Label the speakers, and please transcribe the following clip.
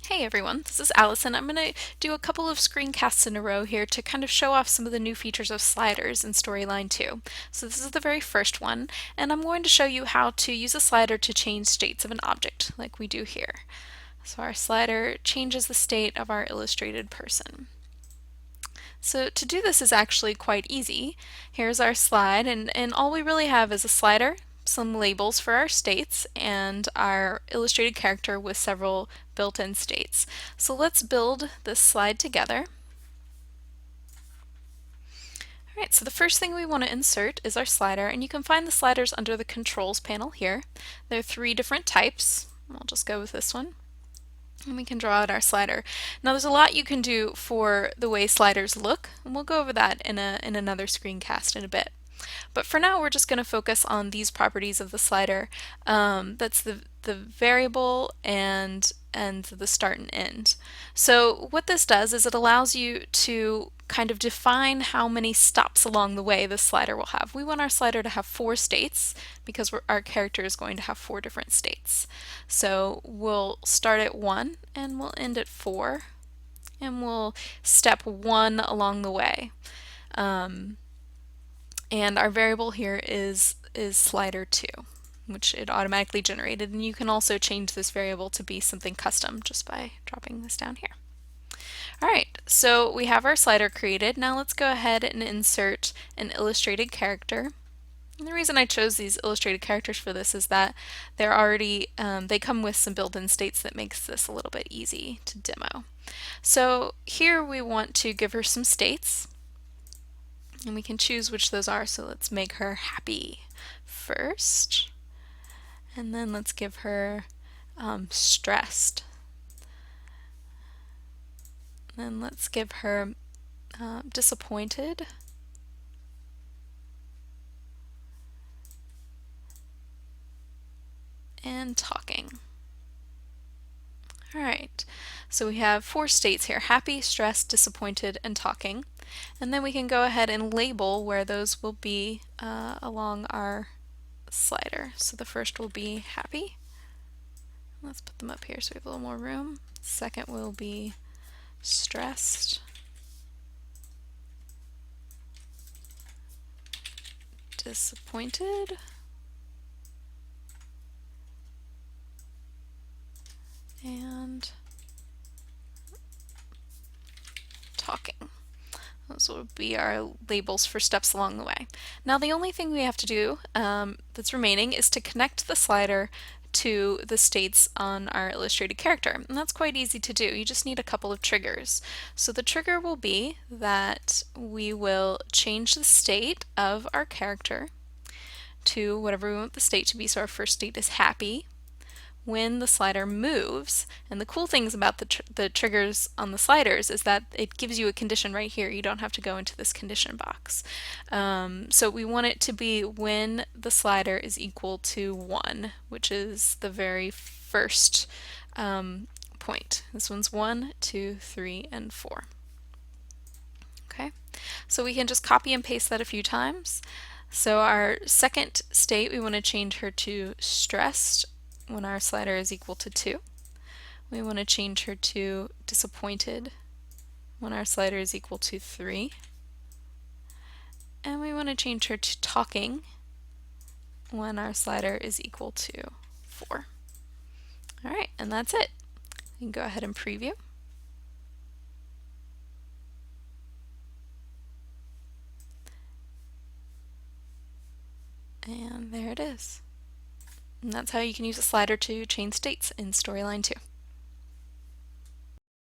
Speaker 1: Hey everyone, this is Allison. I'm going to do a couple of screencasts in a row here to kind of show off some of the new features of sliders in Storyline 2. So this is the very first one, and I'm going to show you how to use a slider to change states of an object, like we do here. So our slider changes the state of our illustrated person. So to do this is actually quite easy. Here's our slide, and all we really have is a slider, some labels for our states, and our illustrated character with several built-in states. So let's build this slide together. Alright, so the first thing we want to insert is our slider, and you can find the sliders under the Controls panel here. There are three different types. I'll just go with this one. And we can draw out our slider. Now there's a lot you can do for the way sliders look, and we'll go over that in another screencast in a bit. But for now we're just going to focus on these properties of the slider. That's the variable and the start and end. So what this does is it allows you to kind of define how many stops along the way the slider will have. We want our slider to have 4 states because our character is going to have 4 different states. So we'll start at 1 and we'll end at 4, and we'll step 1 along the way. And our variable here is slider 2, which it automatically generated, and you can also change this variable to be something custom just by dropping this down here. Alright, so we have our slider created. Now let's go ahead and insert an illustrated character. And the reason I chose these illustrated characters for this is that they're already, they come with some built-in states that makes this a little bit easy to demo. So here we want to give her some states, and we can choose which those are. So let's make her happy first, and then let's give her stressed. Then let's give her disappointed. And talking. Alright, so we have 4 states here: happy, stressed, disappointed, and talking. And then we can go ahead and label where those will be along our slider. So the first will be happy. Let's put them up here so we have a little more room. Second will be stressed. Disappointed. And talking. Those will be our labels for steps along the way. Now the only thing we have to do that's remaining is to connect the slider to the states on our illustrated character, and that's quite easy to do. You just need a couple of triggers. So the trigger will be that we will change the state of our character to whatever we want the state to be. So our first state is happy when the slider moves. And the cool things about the triggers on the sliders is that it gives you a condition right here. You don't have to go into this condition box. So we want it to be when the slider is equal to 1, which is the very first point. This one's 1, 2, 3, and 4. Okay, so we can just copy and paste that a few times. So our second state, we want to change her to stressed when our slider is equal to 2. We want to change her to disappointed when our slider is equal to 3. And we want to change her to talking when our slider is equal to 4. Alright, and that's it. You can go ahead and preview. And there it is. And that's how you can use a slider to change states in Storyline 2.